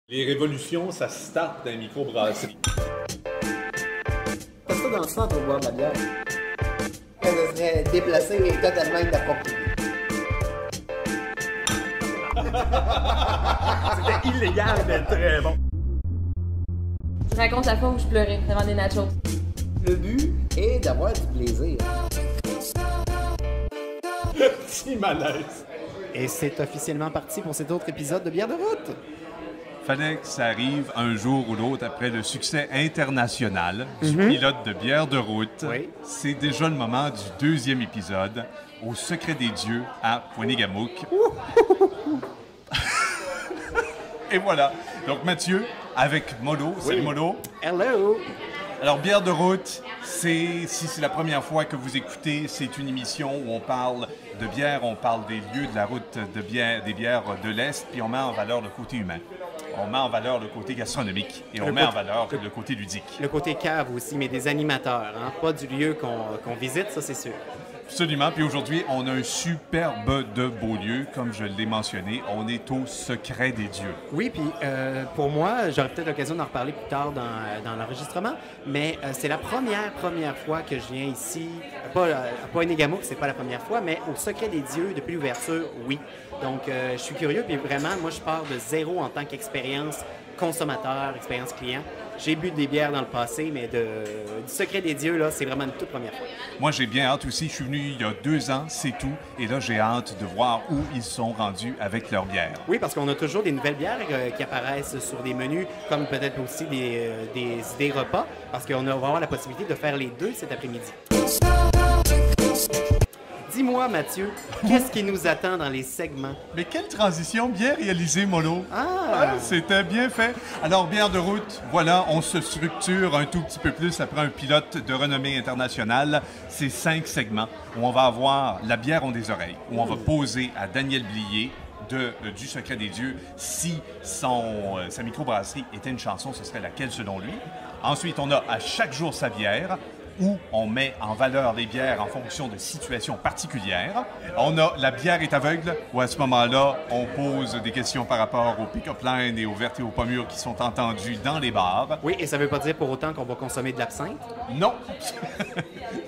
Les révolutions, ça starte dans les microbrasseries. Pas ça dans le centre pour boire de la bière. Ça serait déplacé et totalement inapproprié. C'était illégal, mais très bon. Je raconte la fois où je pleurais devant des nachos. Le but est d'avoir du plaisir. Petit malaise. Et c'est officiellement parti pour cet autre épisode de Bière de route. Fallait que ça arrive un jour ou l'autre après le succès international du pilote de Bière de route. Oui. C'est déjà le moment du deuxième épisode au Secret des dieux à Pointe-Gamouk. Et voilà. Donc Mathieu avec Molo. Salut Molo. Hello! Alors, Bière de route, si c'est la première fois que vous écoutez, c'est une émission où on parle de bière, on parle des lieux de la route de bière, des bières de l'Est, puis on met en valeur le côté humain. On met en valeur le côté gastronomique et on met en valeur le côté ludique. Le côté cave aussi, mais des animateurs, hein? Pas du lieu qu'on visite, ça c'est sûr. Absolument. Puis aujourd'hui, on a un superbe de beau lieu, comme je l'ai mentionné. On est au Secret des dieux. Oui, puis pour moi, j'aurai peut-être l'occasion d'en reparler plus tard dans l'enregistrement, mais c'est la première fois que je viens ici, pas à Pointe-Gamouk, c'est pas la première fois, mais au Secret des dieux, depuis l'ouverture, oui. Donc, je suis curieux, puis vraiment, moi, je pars de zéro en tant qu'expérience consommateur, expérience client. J'ai bu des bières dans le passé, mais du Secret des dieux, là, c'est vraiment une toute première fois. Moi, j'ai bien hâte aussi. Je suis venu il y a 2 ans, c'est tout. Et là, j'ai hâte de voir où ils sont rendus avec leur bière. Oui, parce qu'on a toujours des nouvelles bières qui apparaissent sur des menus, comme peut-être aussi des idées repas, parce qu'on va avoir la possibilité de faire les deux cet après-midi. Dis-moi, Mathieu, qu'est-ce qui nous attend dans les segments? Mais quelle transition bien réalisée, Molo! Ah! C'était bien fait. Alors, Bière de route, voilà, on se structure un tout petit peu plus après un pilote de renommée internationale. C'est 5 segments où on va avoir la bière ont des oreilles, où on va poser à Daniel Blier du Secret des dieux si sa microbrasserie était une chanson, ce serait laquelle selon lui. Ensuite, on a à chaque jour sa bière, où on met en valeur les bières en fonction de situations particulières. On a la bière est aveugle, où à ce moment-là, on pose des questions par rapport au pick-up line et aux vertes et aux pommures qui sont entendues dans les bars. Oui, et ça ne veut pas dire pour autant qu'on va consommer de l'absinthe? Non.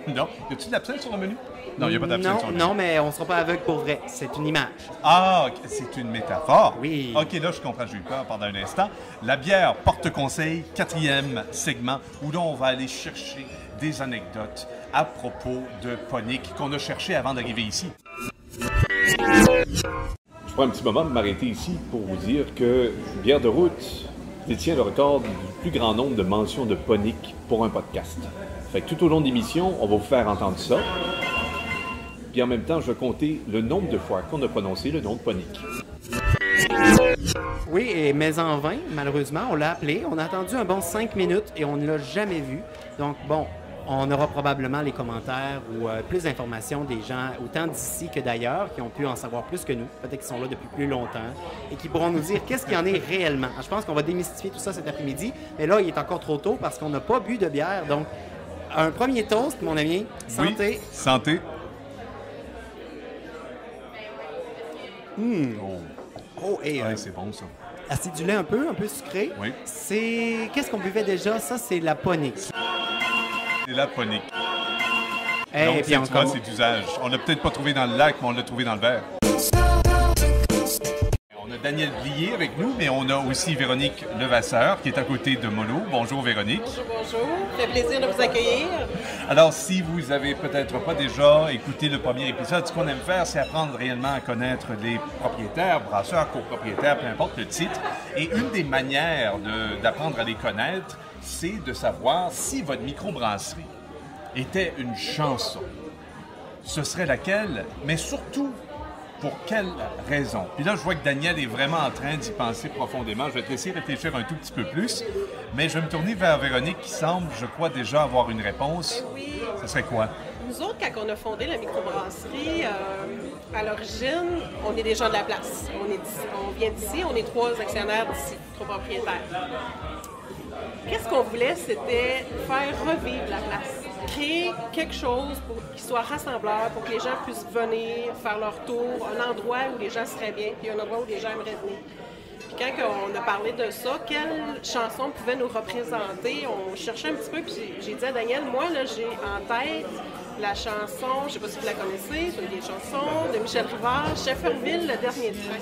Non. Y a-t-il de l'absinthe sur le menu? Non, il n'y a pas d'absinthe sur le menu. Non, mais on ne sera pas aveugle pour vrai. C'est une image. Ah, c'est une métaphore. Oui. OK, là, je comprends. J'ai eu peur pendant un instant. La bière porte-conseil, 4e segment, où là, on va aller chercher des anecdotes à propos de Ponic qu'on a cherché avant d'arriver ici. Je prends un petit moment de m'arrêter ici pour vous dire que Bière de route détient le record du plus grand nombre de mentions de Ponic pour un podcast. Fait que tout au long de l'émission, on va vous faire entendre ça. Puis en même temps, je vais compter le nombre de fois qu'on a prononcé le nom de Ponic. Oui, et mais en vain, malheureusement, on l'a appelé. On a attendu un bon 5 minutes et on ne l'a jamais vu. Donc, bon, on aura probablement les commentaires ou plus d'informations des gens, autant d'ici que d'ailleurs, qui ont pu en savoir plus que nous, peut-être qu'ils sont là depuis plus longtemps, et qui pourront nous dire qu'est-ce qu'il y en est réellement. Je pense qu'on va démystifier tout ça cet après-midi, mais là, il est encore trop tôt parce qu'on n'a pas bu de bière. Donc, un premier toast, mon ami. Santé. Oui, santé. Oh, et Ouais, c'est bon, ça. acidulé un peu sucré. Oui. C'est... Qu'est-ce qu'on buvait déjà? Ça, c'est la Ponic. C'est la Ponic. Et Donc, puis tu vois, c'est d'usage. On l'a peut-être pas trouvé dans le lac, mais on l'a trouvé dans le verre. On a Daniel Blier avec nous, mais on a aussi Véronique Levasseur qui est à côté de Molo. Bonjour Véronique. Bonjour, ça fait plaisir de vous accueillir. Alors, si vous avez peut-être pas déjà écouté le premier épisode, ce qu'on aime faire, c'est apprendre réellement à connaître les propriétaires, brasseurs, copropriétaires, peu importe le titre. Et une des manières d'apprendre à les connaître, c'est de savoir si votre microbrasserie était une chanson. Ce serait laquelle, mais surtout, pour quelle raison? Puis là, je vois que Daniel est vraiment en train d'y penser profondément. Je vais te laisser réfléchir un tout petit peu plus, mais je vais me tourner vers Véronique qui semble, je crois, déjà avoir une réponse. Oui. Ce serait quoi? Nous autres, quand on a fondé la microbrasserie, à l'origine, on est des gens de la place. On vient d'ici, on est 3 actionnaires d'ici, 3 propriétaires. Qu'est-ce qu'on voulait, c'était faire revivre la place. Créer quelque chose qui soit rassembleur, pour que les gens puissent venir faire leur tour, un endroit où les gens seraient bien, puis un endroit où les gens aimeraient venir. Puis quand on a parlé de ça, quelle chanson pouvait nous représenter, on cherchait un petit peu, puis j'ai dit à Daniel, moi, là, j'ai en tête la chanson, je ne sais pas si vous la connaissez, c'est une vieille chanson de Michel Rivard, Shefferville, le dernier train.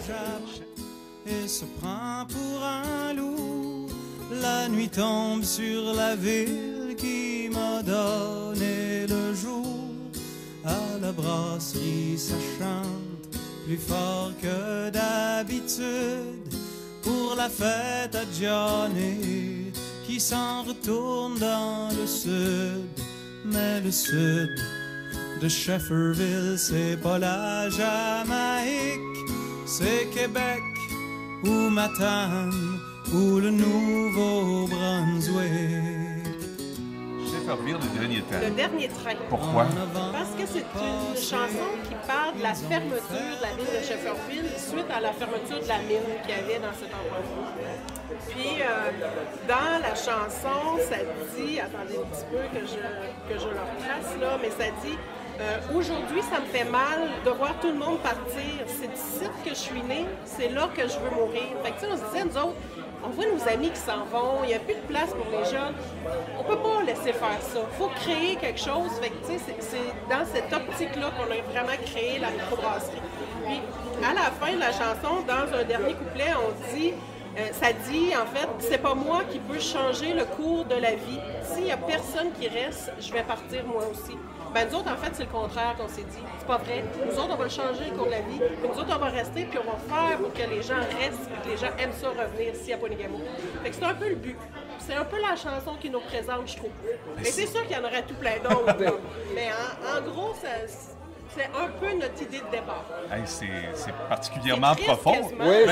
Et se prend pour un loup, la nuit tombe sur la ville qui m'a donné le jour. À la brasserie, ça chante plus fort que d'habitude pour la fête à Johnny qui s'en retourne dans le sud. Mais le sud de Shefferville, c'est pas la Jamaïque, c'est Québec ou Matane ou le Nouveau-Brunswick. Shefferville, le dernier train. Le dernier train. Pourquoi? Parce que c'est une chanson qui parle de la fermeture de la ville de Shefferville suite à la fermeture de la mine qu'il y avait dans cet endroit-là. Puis, dans la chanson, ça dit, attendez un petit peu que je le retrace là, mais ça dit aujourd'hui, ça me fait mal de voir tout le monde partir. C'est d'ici que je suis née, c'est là que je veux mourir. Fait que, tu sais, on se disait, nous autres, on voit nos amis qui s'en vont, il n'y a plus de place pour les jeunes. On peut pas laisser faire ça. Il faut créer quelque chose. Fait que, tu sais, c'est dans cette optique-là qu'on a vraiment créé la microbrasserie. Puis, à la fin de la chanson, dans un dernier couplet, on dit... ça dit, en fait, c'est pas moi qui peux changer le cours de la vie. S'il n'y a personne qui reste, je vais partir moi aussi. Ben, nous autres, en fait, c'est le contraire qu'on s'est dit. C'est pas vrai. Nous autres, on va changer le cours de la vie. Puis nous autres, on va rester, puis on va faire pour que les gens restent, puis que les gens aiment ça revenir ici à Poinégamo. Fait que c'est un peu le but. C'est un peu la chanson qui nous présente, je trouve. Mais c'est sûr qu'il y en aurait tout plein d'autres. Mais en gros, c'est un peu notre idée de départ. Hey, c'est particulièrement profond. Oui,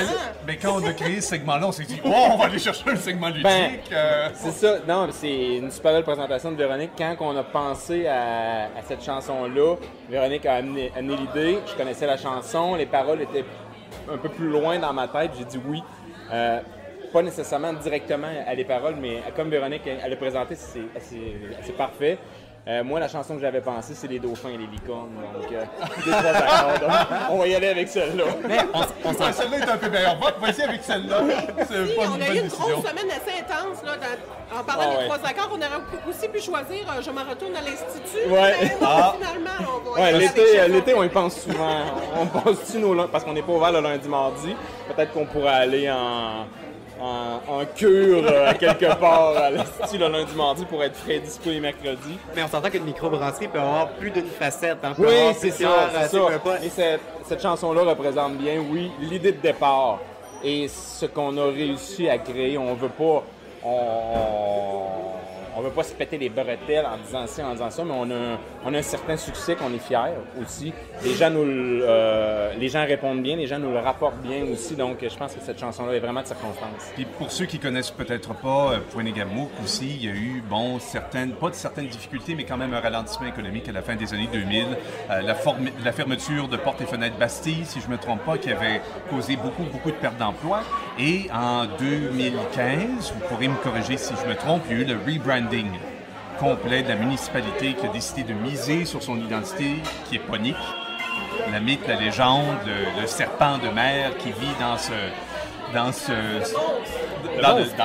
mais quand on a créé ce segment-là, on s'est dit, oh, on va aller chercher un segment ludique. C'est ça. Non, c'est une super belle présentation de Véronique. Quand on a pensé à cette chanson-là, Véronique a amené l'idée. Je connaissais la chanson, les paroles étaient un peu plus loin dans ma tête. J'ai dit oui. Pas nécessairement directement à les paroles, mais comme Véronique elle l'a présenté, c'est parfait. Moi, la chanson que j'avais pensée, c'est Les Dauphins et les Licornes. Donc, deux, trois accords. Donc, on va y aller avec celle-là. Mais celle-là est un peu meilleure. Vas-y avec celle-là. C'est si, pas on une a bonne eu une décision. grosse semaine assez intense. Là, en parlant des trois accords, on aurait aussi pu choisir Je m'en retourne à l'Institut. Ouais. Mais non, finalement, on va y aller avec l'été, on y pense souvent. On pense-tu parce qu'on n'est pas ouvert le lundi, mardi. Peut-être qu'on pourrait aller en cure quelque part à l'Institut le lundi, mardi pour être frais dispo les mercredis. Mais on s'entend qu'une microbrasserie peut avoir plus d'une facette. Hein, Oui, c'est ça. Et cette chanson-là représente bien, oui, l'idée de départ et ce qu'on a réussi à créer. On veut pas se péter les bretelles en disant ci, en disant ça, mais on a un certain succès qu'on est fiers aussi. Les gens répondent bien, les gens nous le rapportent bien aussi, donc je pense que cette chanson-là est vraiment de circonstance. Puis pour ceux qui connaissent peut-être pas Poinégamo aussi, il y a eu, pas de certaines difficultés, mais quand même un ralentissement économique à la fin des années 2000. La fermeture de portes et fenêtres Bastille, si je me trompe pas, qui avait causé beaucoup de pertes d'emplois. Et en 2015, vous pourrez me corriger si je me trompe, il y a eu le rebranding complet de la municipalité qui a décidé de miser sur son identité qui est ponique. La mythe, la légende, le serpent de mer qui vit dans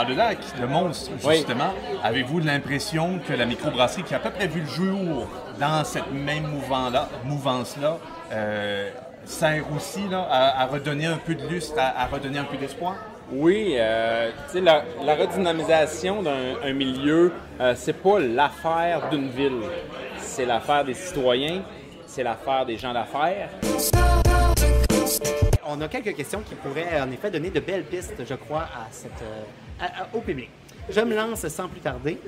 le lac, le monstre, justement. Oui. Avez-vous l'impression que la microbrasserie qui a à peu près vu le jour dans cette même mouvance-là sert aussi là, à redonner un peu de lustre, à redonner un peu d'espoir? Oui, tu sais, la redynamisation d'un milieu, c'est pas l'affaire d'une ville. C'est l'affaire des citoyens, c'est l'affaire des gens d'affaires. On a quelques questions qui pourraient en effet donner de belles pistes, je crois, au public. Je me lance sans plus tarder.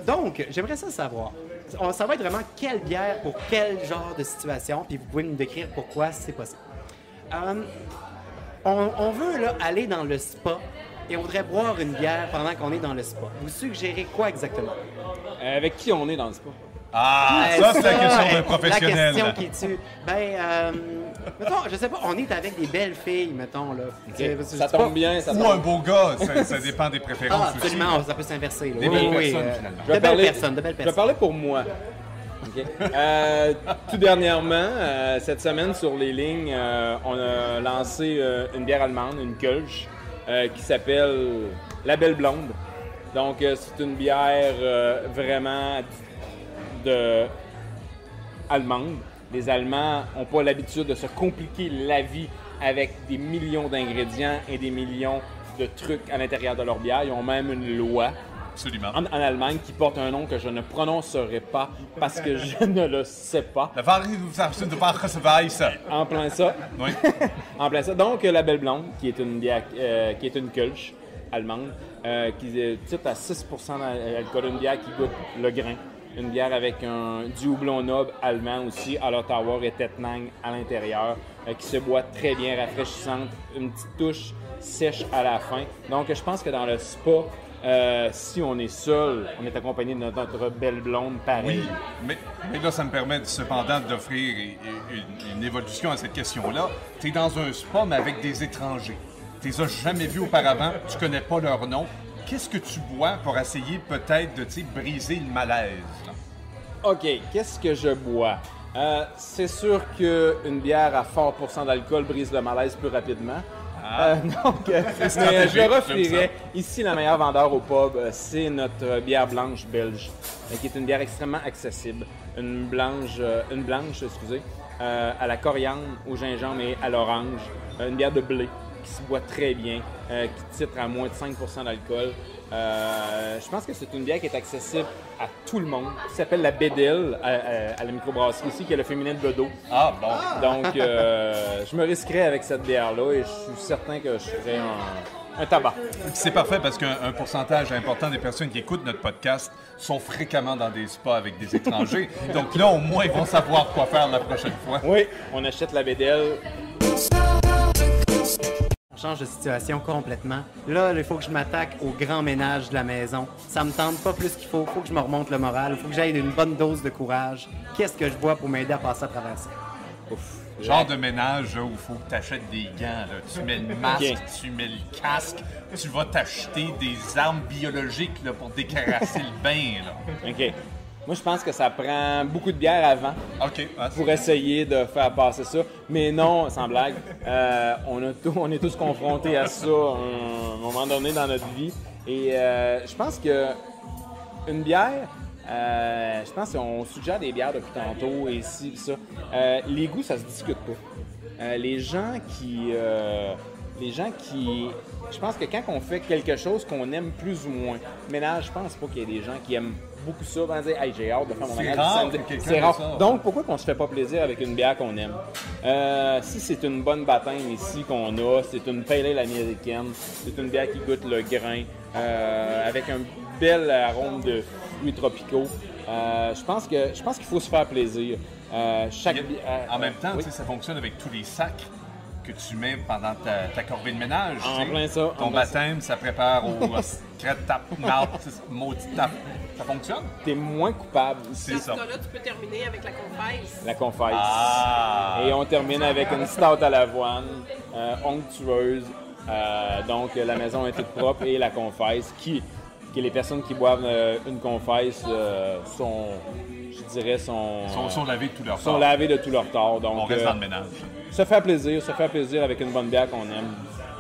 Donc, j'aimerais ça savoir. Ça va être vraiment quelle bière pour quel genre de situation, puis vous pouvez nous décrire pourquoi c'est possible. On veut là, aller dans le spa et on voudrait boire une bière pendant qu'on est dans le spa. Vous suggérez quoi exactement? Avec qui on est dans le spa? Ah, ça c'est la question d'un professionnel. La question qui tue. Mettons, je sais pas, on est avec des belles filles, mettons, là. Okay. Ça tombe bien, ça tombe. Ou un beau gars, ça dépend des préférences absolument, aussi. Ça peut s'inverser. Des belles personnes, finalement. De belles personnes. Je vais parler pour moi. OK. Tout dernièrement, cette semaine, sur les lignes, on a lancé une bière allemande, une Kölsch, qui s'appelle La Belle Blonde. Donc, c'est une bière vraiment allemande. Les Allemands n'ont pas l'habitude de se compliquer la vie avec des millions d'ingrédients et des millions de trucs à l'intérieur de leur bière. Ils ont même une loi Absolument. en Allemagne qui porte un nom que je ne prononcerai pas parce que je ne le sais pas. La Variation de Weiss. En plein ça. Oui. En plein ça. Donc, la Belle Blonde, qui est une bière, qui est une Kölsch allemande, qui titre à 6 d'alcool, une bière qui goûte le grain. Une bière avec du houblon noble allemand aussi, à l'Ottawa et Tettnang à l'intérieur, qui se boit très bien, rafraîchissante, une petite touche sèche à la fin. Donc, je pense que dans le spa, si on est seul, on est accompagné de notre Belle Blonde, pareil. Oui, mais là, ça me permet cependant d'offrir une évolution à cette question-là. Tu es dans un spa, mais avec des étrangers. Tu les as jamais vus auparavant, tu connais pas leur nom. Qu'est-ce que tu bois pour essayer peut-être de briser le malaise? Là? OK, qu'est-ce que je bois? C'est sûr qu'une bière à fort pourcent d'alcool brise le malaise plus rapidement. Donc, mais je referais. Ici, le meilleur vendeur au pub, c'est notre bière blanche belge, qui est une bière extrêmement accessible. Une blanche, à la coriandre, au gingembre et à l'orange. Une bière de blé qui se boit très bien, qui titre à moins de 5 % d'alcool. Je pense que c'est une bière qui est accessible à tout le monde, qui s'appelle la Bédel à la microbrasserie ici, qui est le féminin de Bedeau. Ah, bon. Donc, je me risquerais avec cette bière-là et je suis certain que je ferais un tabac. C'est parfait parce qu'un pourcentage important des personnes qui écoutent notre podcast sont fréquemment dans des spas avec des étrangers. Donc là, au moins, ils vont savoir quoi faire la prochaine fois. Oui, on achète la Bédel. On change de situation complètement. Là, il faut que je m'attaque au grand ménage de la maison. Ça me tente pas plus qu'il faut. Il faut que je me remonte le moral. Il faut que j'aille une bonne dose de courage. Qu'est-ce que je bois pour m'aider à passer à travers ça? Genre de ménage là, où il faut que tu achètes des gants. Là. Tu mets le masque, Okay. tu mets le casque, tu vas t'acheter des armes biologiques là, pour décarrasser le bain. Là. OK. Moi, je pense que ça prend beaucoup de bière avant OK. pour essayer de faire passer ça. Mais non, sans blague, on est tous confrontés à ça à un moment donné dans notre vie. Et je pense que une bière, je pense qu'on suggère des bières depuis tantôt et ci, ça. Les goûts, ça se discute pas. Les gens qui... Je pense que quand on fait quelque chose qu'on aime plus ou moins, ménage, je pense pas qu'il y ait des gens qui aiment beaucoup ça, vont dire « Hey, j'ai hâte de faire mon C'est ménage. rare samedi. » que quelqu'un C'est ait rare. ça. Donc, pourquoi qu'on se fait pas plaisir avec une bière qu'on aime? Si c'est une bonne baptême ici qu'on a, c'est une pale ale américaine, c'est une bière qui goûte le grain, avec un bel arôme de fruits tropicaux. Je pense qu'il faut se faire plaisir. En même temps, oui. tu sais, ça fonctionne avec tous les sacs que tu mets pendant ta corvée de ménage. En tu sais. plein ça, Ton en plein baptême, ça prépare au crête tape, marde, maudit tape. Ça fonctionne? T'es moins coupable. C'est Dans ce ça. cas-là, tu peux terminer avec la confesse. La confesse. Ah! Et on termine avec une stout à l'avoine, onctueuse. Donc, la maison est toute propre et la confesse, qui les personnes qui boivent une confesse sont Sont lavés de tout leur sont corps. lavées de tout leur tort. Donc, On reste dans le ménage. se faire plaisir avec une bonne bière qu'on aime.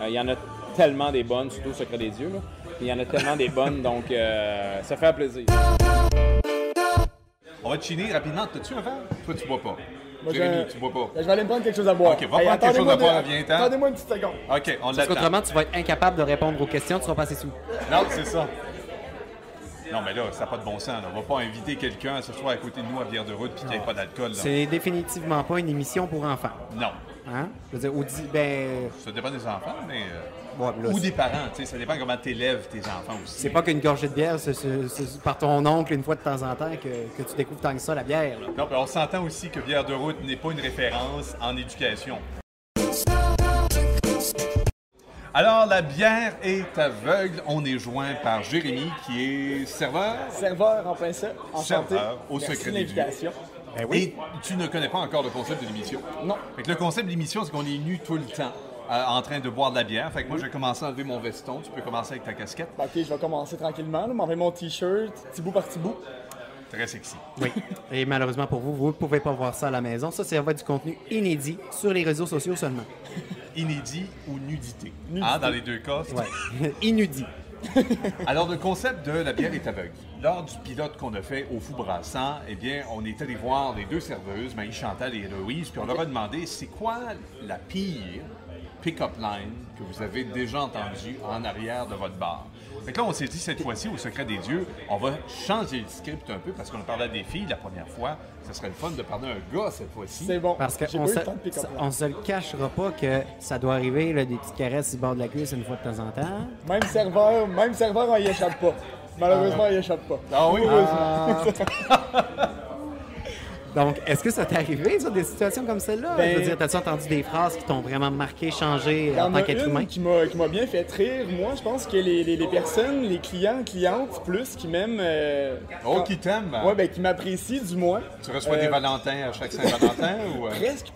Il y en a tellement des bonnes, surtout au Secret des Dieux. Là. Il y en a tellement des bonnes, donc se faire plaisir. On va te chiner rapidement. T'as-tu un verre? Toi, tu bois pas. Moi, Jérémy, je- tu bois pas. Je vais aller me prendre quelque chose à boire. OK, va prendre quelque chose à attendez-moi boire, viens-t'en. Attendez-moi une petite seconde. OK, on Parce l'attend. qu'autrement, tu vas être incapable de répondre aux questions, tu seras passé sous. Non, c'est ça. Non, mais là, ça n'a pas de bon sens. Là. On va pas inviter quelqu'un à s'asseoir à côté de nous à bière de route puis qu'il n'y ait pas d'alcool. là. C'est définitivement pas une émission pour enfants. Non. Hein? Je veux dire, ben, Ça dépend des enfants, mais... bon, là, ou des parents, tu sais. Ça dépend comment tu élèves tes enfants aussi. c'est pas qu'une gorgée de bière c'est par ton oncle une fois de temps en temps que tu découvres tant que ça la bière. Là. Non, puis on s'entend aussi que bière de route n'est pas une référence en éducation. Alors, la bière est aveugle. On est joint par Jérémy, qui est serveur. Serveur en plein ça. Enchanté. Serveur au Merci Secret de des Dieux. l'invitation. Ben oui. Et tu ne connais pas encore le concept de l'émission. Non. Fait que le concept de l'émission, c'est qu'on est nu tout le temps en train de boire de la bière. Fait que moi, je vais commencer à enlever mon veston. Tu peux commencer avec ta casquette. OK, je vais commencer tranquillement. M'enlever mon T-shirt, petit bout par petit bout. Très sexy. Oui. Et malheureusement pour vous, vous ne pouvez pas voir ça à la maison. Ça va être du contenu inédit sur les réseaux sociaux seulement. Inédit ou nudité. Dans les deux cas. Ouais. Inédit. Alors, le concept de la bière est aveugle. Lors du pilote qu'on a fait au Fou Brassant, eh bien, on est allé voir les deux serveuses, Marie-Chantal et Héloïse, puis on leur a demandé c'est quoi la pire pick-up line que vous avez déjà entendue en arrière de votre bar. Fait que là, on s'est dit, cette fois-ci, au Secret des Dieux, on va changer le script un peu parce qu'on a parlé à des filles la première fois. Ce serait le fun de parler à un gars cette fois-ci. C'est bon. Parce qu'on se le cachera pas que ça doit arriver, là, des petites caresses sur le bord de la cuisse une fois de temps en temps. Même serveur, on y échappe pas. Malheureusement, il échappe pas. Ah oui? Donc, est-ce que ça t'est arrivé, ça, des situations comme celle-là? Ben, Je veux dire, t'as-tu entendu des phrases qui t'ont vraiment marqué, changé Il y en en tant a qu'être une humain? qui m'a bien fait rire. Moi, je pense que les personnes, les clients, clientes, plus, qui m'aiment... Qui t'aiment? Ouais, ben, qui m'apprécient, du moins. Tu reçois des Valentins à chaque Saint-Valentin? ou Presque.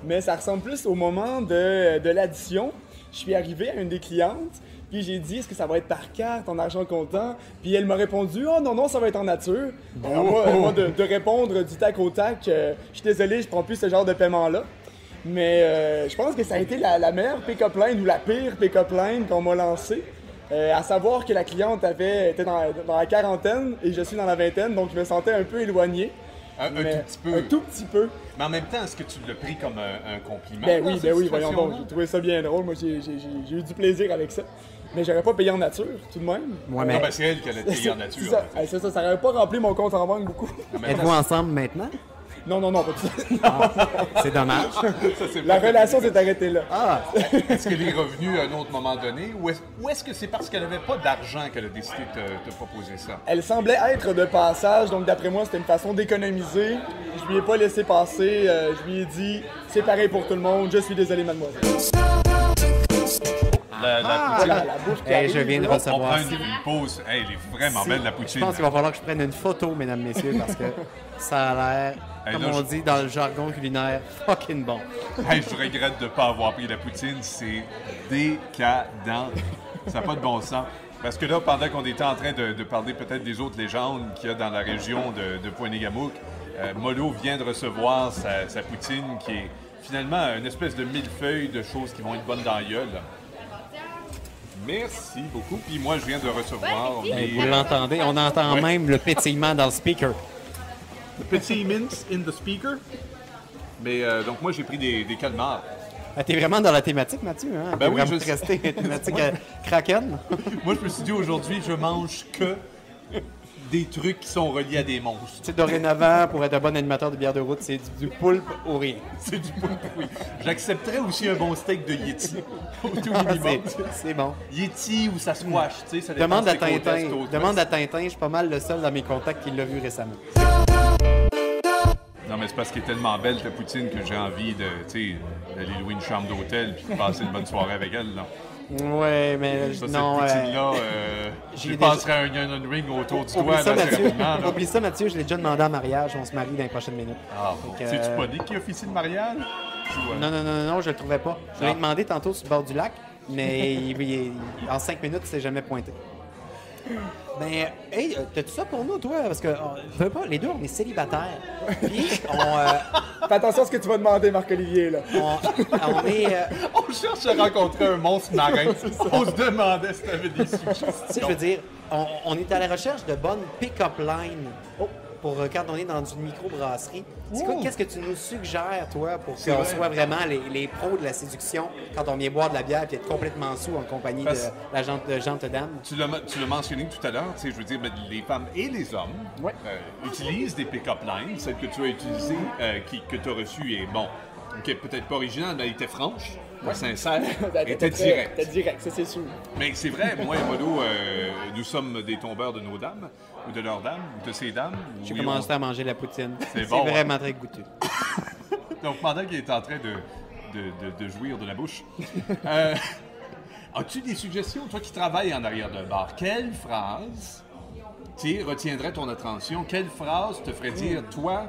Mais ça ressemble plus au moment de l'addition. Je suis arrivé à une des clientes, puis j'ai dit, est-ce que ça va être par carte, en argent comptant? Puis elle m'a répondu, oh non, ça va être en nature. Alors moi, de répondre du tac au tac, je suis désolé, je prends plus ce genre de paiement-là. Mais je pense que ça a été la meilleure pick-up line ou la pire pick-up line qu'on m'a lancée. À savoir que la cliente était dans la quarantaine et je suis dans la vingtaine, donc je me sentais un peu éloigné. Un tout petit peu. Mais en même temps, est-ce que tu l'as pris comme un compliment? Ben oui, voyons donc. J'ai trouvé ça bien drôle. Moi, j'ai eu du plaisir avec ça. Mais j'aurais pas payé en nature, tout de même. Ouais, mais... c'est elle qui a payé en nature. Ça aurait pas rempli mon compte en banque beaucoup. Êtes-vous ensemble maintenant? Non, pas tout ça. C'est dommage. La relation s'est arrêtée là. Est-ce qu'elle est revenue à un autre moment donné ou est-ce que c'est parce qu'elle n'avait pas d'argent qu'elle a décidé de te proposer ça? Elle semblait être de passage, donc d'après moi, c'était une façon d'économiser. Je lui ai pas laissé passer. Je lui ai dit, c'est pareil pour tout le monde, je suis désolé, mademoiselle. La bouche qui je viens de on recevoir. prend une pause. Elle est vraiment belle, la poutine. Je pense qu'il va falloir que je prenne une photo, mesdames, messieurs, parce que ça a l'air, comme on dit dans le jargon culinaire, fucking bon. Je regrette de ne pas avoir pris la poutine. C'est décadent. Ça n'a pas de bon sens. Parce que là, pendant qu'on était en train de parler peut-être des autres légendes qu'il y a dans la région de Pointe-Négamouk, Molo vient de recevoir sa poutine qui est finalement une espèce de millefeuille de choses qui vont être bonnes dans la gueule. Merci beaucoup. Puis moi, je viens de recevoir... Vous l'entendez? On entend même le pétillement dans le speaker. Le petit mint in the speaker. Mais donc moi, j'ai pris des calmars. T'es vraiment dans la thématique, Mathieu, hein? Ben oui, je suis resté thématique Kraken. Moi, je me suis dit aujourd'hui, je mange que des trucs qui sont reliés à des monstres. Tu sais, dorénavant, pour être un bon animateur de bière de route, c'est du poulpe au riz. C'est du poulpe, oui. J'accepterais aussi un bon steak de Yeti. Au tout minimum. C'est bon. Yeti ou Sasquatch, tu sais, ça dépend. Demande à Tintin, je suis pas mal le seul dans mes contacts qui l'a vu récemment. Non, mais c'est parce qu'elle est tellement belle, ta poutine, que j'ai envie d'aller louer une chambre d'hôtel et de passer une bonne soirée avec elle. Là. Ouais, mais ça, non. Cette poutine-là, je passerai un onion ring autour du doigt. Oublie ça, Mathieu, je l'ai déjà demandé en mariage. On se marie dans les prochaines minutes. C'est-tu pas dit qui officie le mariage? Non, je le trouvais pas. Je l'ai demandé tantôt sur le bord du lac, mais en 5 minutes, il s'est jamais pointé. Ben, hey, t'as-tu ça pour nous, toi? Parce que, les deux, on est célibataires. Puis, Fais attention à ce que tu vas demander, Marc-Olivier, là. On cherche à rencontrer un monstre marin. On se demandait si t'avais des suggestions. Tu sais, je veux dire, on est à la recherche de bonnes pick-up lines. Pour quand on est dans une microbrasserie. Qu'est-ce que tu nous suggères, toi, pour qu'on soit vraiment les pros de la séduction quand on vient boire de la bière et être complètement sous en compagnie de la gente dame? Tu l'as mentionné tout à l'heure, je veux dire, les femmes et les hommes utilisent des pick-up lines. Celle que tu as utilisée, que tu as reçue est, peut-être pas originale, mais elle était franche, sincère, elle était directe. C'était direct, ça c'est sûr. Mais c'est vrai, moi et Molo, nous sommes des tombeurs de nos dames, ou de leurs dames, ou de ces dames. J'ai commencé à manger la poutine. C'est bon, vraiment très goûteux. Donc pendant qu'il est en train de jouir de la bouche, as-tu des suggestions, toi qui travailles en arrière d'un bar? Quelle phrase retiendrait ton attention? Quelle phrase te ferait dire, toi,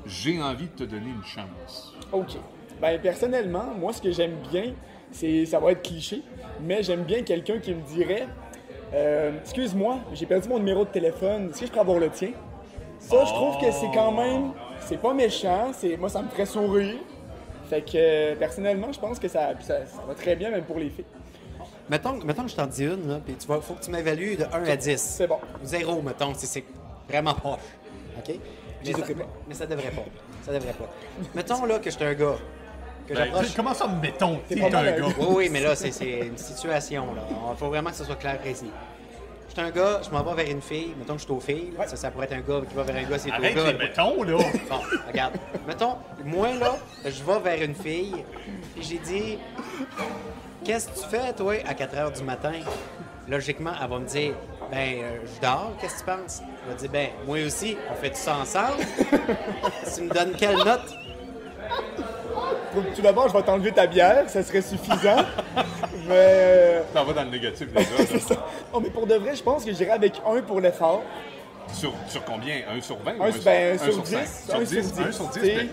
j'ai envie de te donner une chance? OK. Ben personnellement, moi, ce que j'aime bien, ça va être cliché, mais j'aime bien quelqu'un qui me dirait excuse-moi, j'ai perdu mon numéro de téléphone, est-ce que je peux avoir le tien? Ça, je trouve que c'est quand même... C'est pas méchant. Moi, ça me ferait sourire. Fait que, personnellement, je pense que ça va très bien, même pour les filles. Mettons que je t'en dis une, là, puis faut que tu m'évalues de 1 à 10. C'est bon. 0, mettons, c'est vraiment proche. OK? J'hésiterai pas. Mais ça devrait pas. Ça devrait pas. Mettons, là, que je suis un gars. Que j'approche... Comment ça, mettons, t'es pas un mal, gars? Oui, mais là, c'est une situation, là. Il faut vraiment que ce soit clair, précis. Je suis un gars, je m'en vais vers une fille. Mettons que je suis aux filles. Là. Ça pourrait être un gars qui va vers un gars, c'est au Arrête gars. les mettons, là! Bon, regarde. Mettons, moi, là, je vais vers une fille, puis j'ai dit, qu'est-ce que tu fais, toi, à 4 h du matin? Logiquement, elle va me dire, je dors, qu'est-ce que tu penses? Je vais dire, moi aussi, on fait tout ça ensemble. Tu me donnes quelle note? Tout d'abord, je vais t'enlever ta bière, ça serait suffisant. Mais... T'en vas dans le négatif, les gars. Oh, mais pour de vrai, je pense que j'irai avec 1 pour l'effort. Sur combien? 1 sur 20? 1 sur 10. 1 sur 10, mais...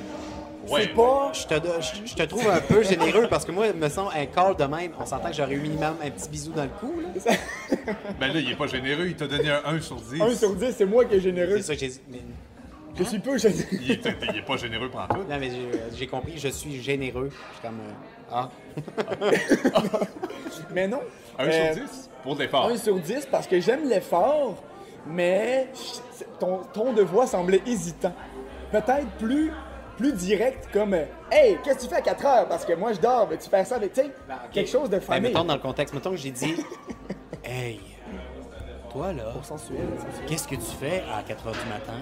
C'est pas... Je te trouve un peu généreux parce que moi, il me semble un call de même. On s'entend que j'aurais eu minimum un petit bisou dans le cou. Là. Ben là, il est pas généreux, il t'a donné un 1 sur 10. 1 sur 10, c'est moi qui est généreux. C'est ça que j'ai dit. Mais... Je suis peu généreux. Il est pas généreux pour tout. Non, mais j'ai compris, je suis généreux. Je suis comme... Mais non. 1 sur 10? Pour de l'effort. 1 sur 10 parce que j'aime l'effort, mais ton ton de voix semblait hésitant. Peut-être plus direct comme Hey, qu'est-ce que tu fais à 4 heures? Parce que moi je dors, veux-tu faire ça avec, tu sais, quelque chose de famille. Mettons dans le contexte, mettons que j'ai dit Hey, toi là, Sensuel. qu'est-ce que tu fais à 4 h du matin?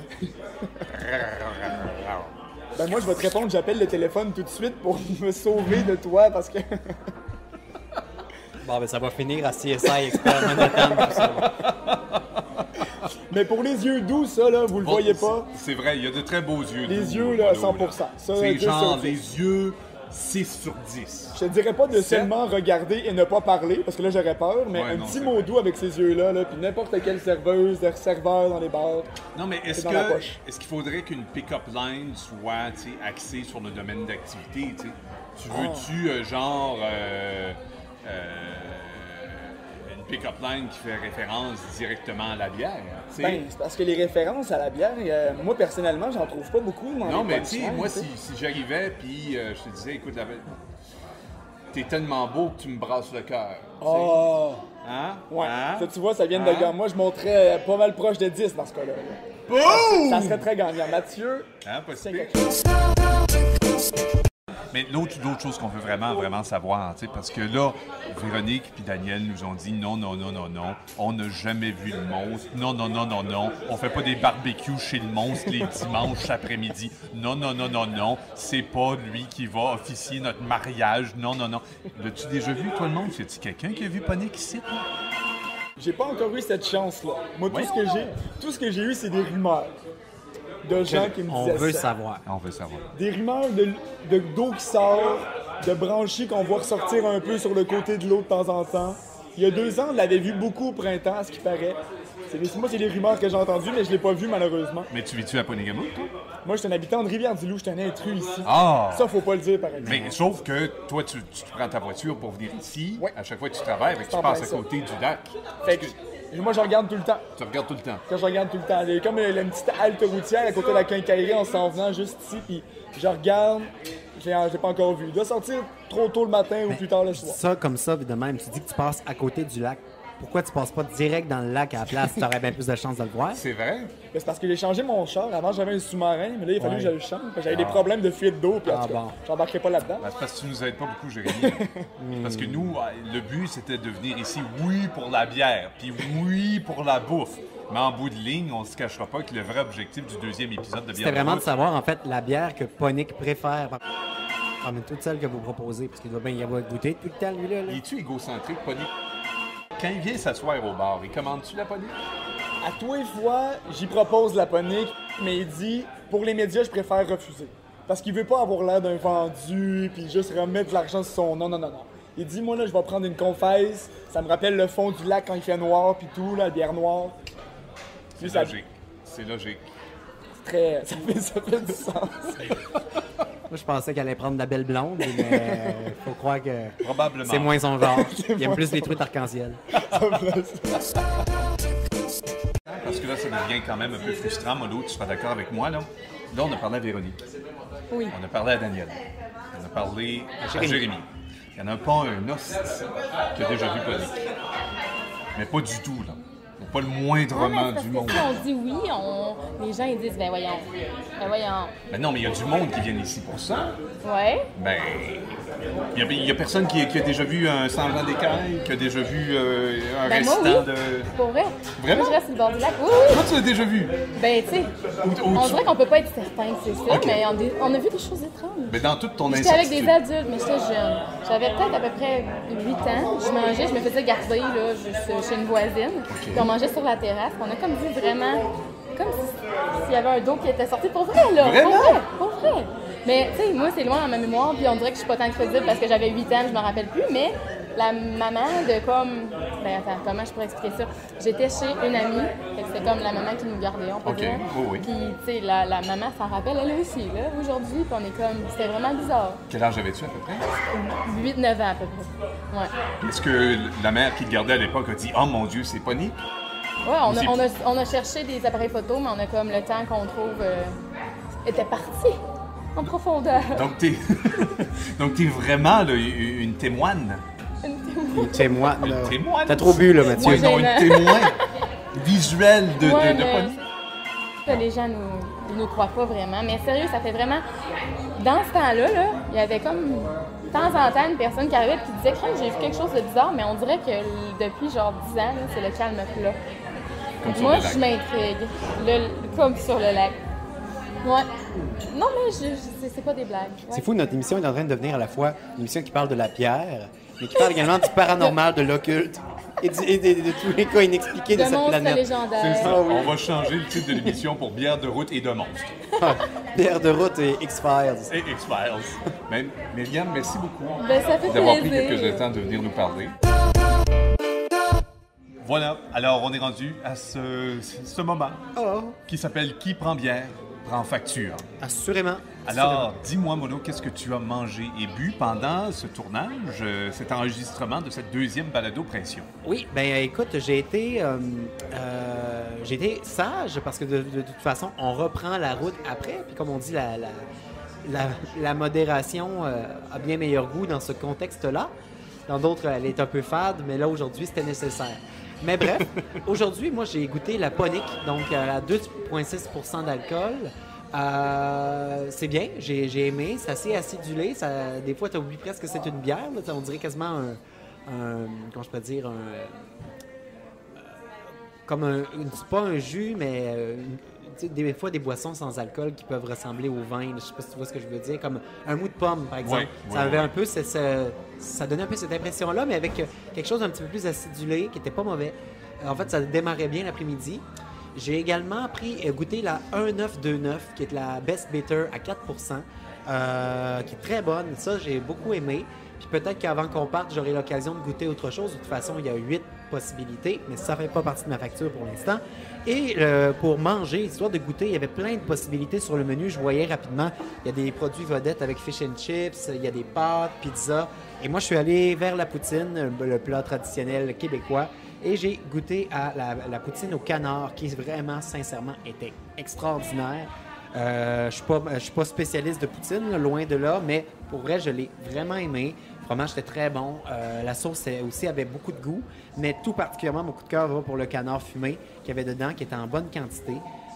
Ben moi je vais te répondre, j'appelle le téléphone tout de suite pour me sauver de toi parce que... Bon, ben ça va finir à CSI Expert Manhattan, tout ça. Mais pour les yeux doux, ça là, vous le voyez pas. C'est vrai, il y a de très beaux yeux. Les doux, yeux là, Polo, 100%. Ça, C'est 10 genre sur 10. les yeux 6 sur 10. Je te dirais pas de Sept. seulement regarder et ne pas parler, parce que là j'aurais peur, mais Ouais, un non, petit c'est mot vrai. doux avec ces yeux-là, là, puis n'importe quelle serveuse, serveur dans les bars. Non, mais est-ce dans la poche. qu'il faudrait qu'une pick-up line soit tu sais, axée sur le domaine d'activité? Tu sais? Tu veux-tu, une pick-up line qui fait référence directement à la bière? Tu sais? Ben, c'est parce que les références à la bière, moi personnellement, j'en trouve pas beaucoup. Non, mais tu sais, moi, si j'arrivais puis je te disais, écoute, t'es tellement beau que tu me brasses le cœur. tu sais. Oh! Hein? Ouais. Hein? Ça, tu vois, ça vient de Hein? gagnant. Moi, je monterais pas mal proche de 10 dans ce cas-là. Ça serait très gagnant. Mathieu, Hein, pas si c'est pire. quelque chose. Mais l'autre chose qu'on veut vraiment savoir, tu sais, parce que là, Véronique puis Daniel nous ont dit non, on n'a jamais vu le monstre, non, on fait pas des barbecues chez le monstre les dimanches après-midi, non, c'est pas lui qui va officier notre mariage, non. L'as-tu déjà vu, toi, le monstre? Y a-t-il quelqu'un qui a vu Panic ici? Là? J'ai pas encore eu cette chance-là. Moi, Ouais. tout ce que j'ai eu, c'est des rumeurs de gens qui me On disaient veut ça. savoir. On veut savoir. Des rumeurs d'eau qui sort, de branchies qu'on voit ressortir un peu sur le côté de l'eau de temps en temps. Il y a 2 ans, on l'avait vu beaucoup au printemps, à ce qui paraît. Moi, c'est des rumeurs que j'ai entendues, mais je l'ai pas vu malheureusement. Mais tu vis-tu à Ponégamou, toi? Moi, je suis un habitant de Rivière-du-Loup, je suis un intrus ici. Ah! Ça, faut pas le dire, par exemple. Mais sauf que toi, tu prends ta voiture pour venir ici, Ouais. à chaque fois que tu travailles, fait que tu en passes plein à ça. côté du lac. Fait que, moi, je regarde tout le temps. Tu regardes tout le temps. Quand je regarde tout le temps. Il y a comme une petite halte routière à côté de la quincaillerie en s'en venant juste ici, puis je regarde, j'ai pas encore vu. Il doit sortir trop tôt le matin ou plus tard le soir. Ça, comme ça, de même, tu dis que tu passes à côté du lac. Pourquoi tu passes pas direct dans le lac à la place? Tu aurais bien plus de chances de le voir. C'est vrai? Mais c'est parce que j'ai changé mon char. Avant, j'avais un sous-marin, mais là, il a fallu que je le change. J'avais Ah. des problèmes de fuite d'eau, puis en tout cas, bon. j'embarquerai pas là-dedans. Ben, c'est parce que tu nous aides pas beaucoup, Jérémy. Parce que nous, le but, c'était de venir ici, oui, pour la bière, puis oui, pour la bouffe. Mais en bout de ligne, on se cachera pas que le vrai objectif du 2e épisode de Bière C'était de vraiment de route, savoir, en fait, la bière que Ponic préfère. Parmi toutes celles que vous proposez, parce qu'il doit bien y avoir goûté tout le temps, lui-là. Là. es-tu égocentrique, Pony? Quand il vient s'asseoir au bar, il commande-tu la Pony? À tous les fois, j'y propose la ponique, mais il dit, pour les médias, je préfère refuser. Parce qu'il veut pas avoir l'air d'un vendu, puis juste remettre de l'argent sur son... Non. Il dit, moi, là, je vais prendre une confesse. Ça me rappelle le fond du lac quand il fait noir, puis tout, là, la bière noire. C'est Lui, ça- logique. C'est logique. Très... Ça fait du sens. Moi, je pensais qu'elle allait prendre de la belle blonde, mais faut croire que Probablement. c'est moins son genre. Il aime plus les trucs arc-en-ciel. parce que là, ça devient quand même un peu frustrant, Molo, tu seras d'accord avec moi, là. Là, on a parlé à Véronique. Oui. On a parlé à Daniel. On a parlé à Jérémy. Il n'y en a pas un os qui a déjà vu Ponique. Mais pas du tout, là. Pas le moindrement du monde. Si on dit oui, les gens ils disent ben voyons. Ben non, mais il y a du monde qui vient ici pour ça. Ouais. Ben, il y a personne qui a déjà vu un Saint-Jean d'écaille, qui a déjà vu un récitant moi, oui. de... Pour vrai. Vraiment? Moi, je reste sur le bord du lac. Oui, oui. Toi, tu l'as déjà vu? Ben, tu sais, on dirait qu'on peut pas être certain que c'est ça, Ok. mais on a vu des choses étranges. Mais dans toute ton J'étais avec incertitude. des adultes, mais j'étais jeune. J'avais peut-être à peu près 8 ans. Je mangeais, je me faisais garder là, juste chez une voisine. Puis on mangeait sur la terrasse. On a comme dit vraiment, comme s'il y avait un dos qui était sorti pour vrai, là. Vraiment? Pour vrai. Mais tu sais, moi, c'est loin dans ma mémoire, puis on dirait que je suis pas tant crédible parce que j'avais 8 ans, je me rappelle plus, mais la maman de comme... Ben attends, comment je pourrais expliquer ça? J'étais chez une amie, fait que c'était comme la maman qui nous gardait, on peut Ok, dire. oui. Puis, tu sais, la maman s'en rappelle, elle aussi, là, aujourd'hui, puis on est comme... C'était vraiment bizarre. Quel âge avais-tu à peu près? 8-9 ans à peu près. Ouais. Est-ce que la mère qui te gardait à l'époque a dit « Oh mon Dieu, c'est Ponique? » Ouais, on a cherché des appareils photo, mais on a comme le temps qu'on trouve était parti en profondeur. Donc, t'es vraiment là, une témoine. Une témoin. là. Une témoine. T'as trop bu, là, Mathieu. Oui, non, une témoin visuelle de Ouais, Ponique. que les gens nous croient pas vraiment. Mais sérieux, ça fait vraiment... Dans ce temps-là, là, il y avait comme de temps en temps une personne qui arrivait et qui disait « Crème, j'ai vu quelque chose de bizarre », mais on dirait que depuis genre 10 ans, là, c'est le calme plat. Comme sur Moi, le lac. je m'intrigue. Comme sur le lac. Ouais. Non, mais c'est pas des blagues. Ouais. C'est fou, notre émission est en train de devenir à la fois une émission qui parle de la pierre, mais qui parle également du paranormal, de l'occulte et de tous les cas inexpliqués de De cette monstres planète. légendaires. C'est ça. Ah oui. On va changer le titre de l'émission pour Bière de route et de monstres. Pierre de route et X-Files. Et X-Files. Myriam, merci beaucoup Ben, ça fait d'avoir pris plaisir. quelques instants de venir nous parler. Voilà, alors on est rendu à ce moment Oh, qui s'appelle Qui prend bière, prend facture. assurément. Alors, dis-moi, Mono, qu'est-ce que tu as mangé et bu pendant ce tournage, cet enregistrement de cette deuxième balado-pression? Oui, ben écoute, j'ai été sage parce que de toute façon, on reprend la route après. Puis comme on dit, la modération a bien meilleur goût dans ce contexte-là. Dans d'autres, elle est un peu fade, mais là, aujourd'hui, c'était nécessaire. Mais bref, aujourd'hui, moi, j'ai goûté la Ponique, donc à 2,6 % d'alcool. C'est bien, j'ai aimé, c'est assez acidulé. Des fois, tu oublies presque que c'est une bière. Là, on dirait quasiment comment je peux dire, c'est pas un jus, mais tu sais, des fois des boissons sans alcool qui peuvent ressembler au vin. Là, je sais pas si tu vois ce que je veux dire, comme un mou de pomme, par exemple. Oui, Ça avait oui. un peu, ça donnait un peu cette impression-là, mais avec quelque chose d'un petit peu plus acidulé, qui était pas mauvais. En fait, ça démarrait bien l'après-midi. J'ai également goûté la 1929, qui est la Best Bitter à 4 %, qui est très bonne. Ça, j'ai beaucoup aimé. Puis peut-être qu'avant qu'on parte, j'aurai l'occasion de goûter autre chose. De toute façon, il y a 8 possibilités, mais ça ne fait pas partie de ma facture pour l'instant. Et pour manger, histoire de goûter, il y avait plein de possibilités sur le menu. Je voyais rapidement, il y a des produits vedettes avec fish and chips, il y a des pâtes, pizza. Et moi, je suis allé vers la poutine, le plat traditionnel québécois. Et j'ai goûté à la poutine au canard, qui vraiment, sincèrement, était extraordinaire. Je suis pas spécialiste de poutine, là, loin de là, mais pour vrai, je l'ai vraiment aimé. Le fromage était très bon. La sauce aussi avait beaucoup de goût, mais tout particulièrement, mon coup de cœur va pour le canard fumé qu'il y avait dedans, qui était en bonne quantité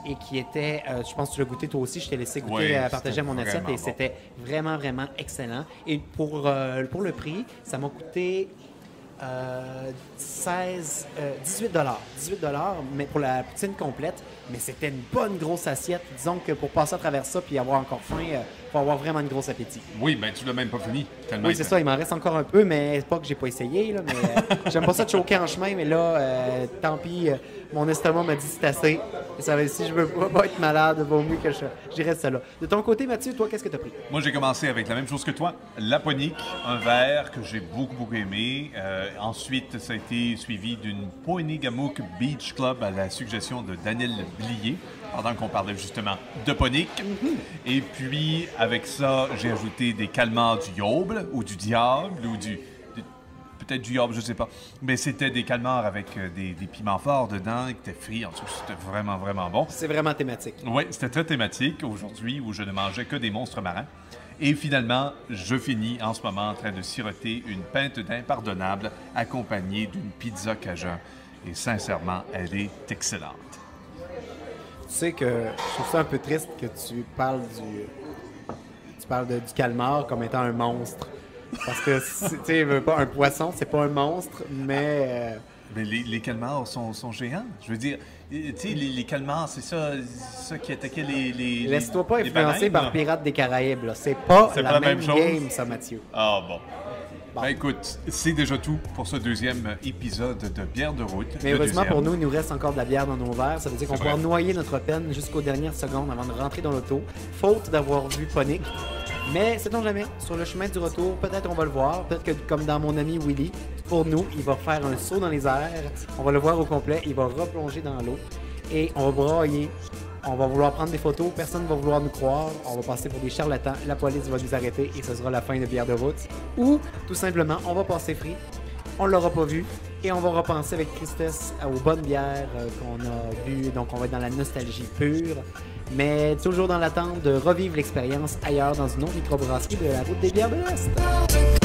et qui était, je pense que tu l'as goûté toi aussi, je t'ai laissé goûter, Oui, partager c'était mon assiette vraiment et bon. c'était vraiment, vraiment excellent. Et pour le prix, ça m'a coûté 18 $, mais pour la poutine complète, mais c'était une bonne grosse assiette. Disons que pour passer à travers ça puis avoir encore faim, faut avoir vraiment une grosse appétit. Oui, ben tu l'as même pas fini. Tellement Oui, c'est ça, il m'en reste encore un peu, mais c'est pas que j'ai pas essayé, là, mais j'aime pas ça de choquer en chemin, mais là, tant pis, mon estomac m'a dit c'est assez. Si je veux pas être malade, vaut mieux que j'y reste là. De ton côté, Mathieu, toi, qu'est-ce que t'as pris? Moi, j'ai commencé avec la même chose que toi, la Ponique, un verre que j'ai beaucoup, beaucoup aimé. Ensuite, ça a été suivi d'une Poinigamook Beach Club à la suggestion de Daniel Blier, pendant qu'on parlait justement de Ponique. Et puis, avec ça, j'ai ajouté des calmars du Yoble, ou du Diable, ou du peut-être du yaourt, je sais pas. Mais c'était des calmars avec des piments forts dedans, qui étaient frits. En tout cas, c'était vraiment, vraiment bon. C'est vraiment thématique. Oui, c'était très thématique aujourd'hui où je ne mangeais que des monstres marins. Et finalement, je finis en ce moment en train de siroter une pinte d'impardonnable accompagnée d'une pizza cajun. Et sincèrement, elle est excellente. Tu sais que je trouve ça un peu triste que tu parles du calmar comme étant un monstre. Parce que, tu sais, un poisson, c'est pas un monstre, mais... Mais les calmars sont géants. Je veux dire, tu sais, les calmars, c'est ça qui attaquait les Laisse-toi pas les influencer baleines, par Pirates des Caraïbes, là. C'est pas C'est la pas même chose? game, ça, Mathieu. Ah bon. Bon. Ben écoute, c'est déjà tout pour ce deuxième épisode de Bière de route. Mais le heureusement deuxième. pour nous, il nous reste encore de la bière dans nos verres. Ça veut dire qu'on C'est pourra vrai. noyer notre peine jusqu'aux dernières secondes avant de rentrer dans l'auto, faute d'avoir vu Ponic. Mais sait-on jamais, sur le chemin du retour, peut-être on va le voir. Peut-être que, comme dans mon ami Willy, pour nous, il va faire un saut dans les airs. On va le voir au complet. Il va replonger dans l'eau. Et on va brailler. On va vouloir prendre des photos. Personne ne va vouloir nous croire. On va passer pour des charlatans. La police va nous arrêter et ce sera la fin de Bière de route. Ou, tout simplement, on va passer free. On l'aura pas vu. Et on va repenser avec tristesse aux bonnes bières qu'on a bues. Donc, on va être dans la nostalgie pure. Mais toujours dans l'attente de revivre l'expérience ailleurs dans une autre microbrasserie de la route des bières de l'Est.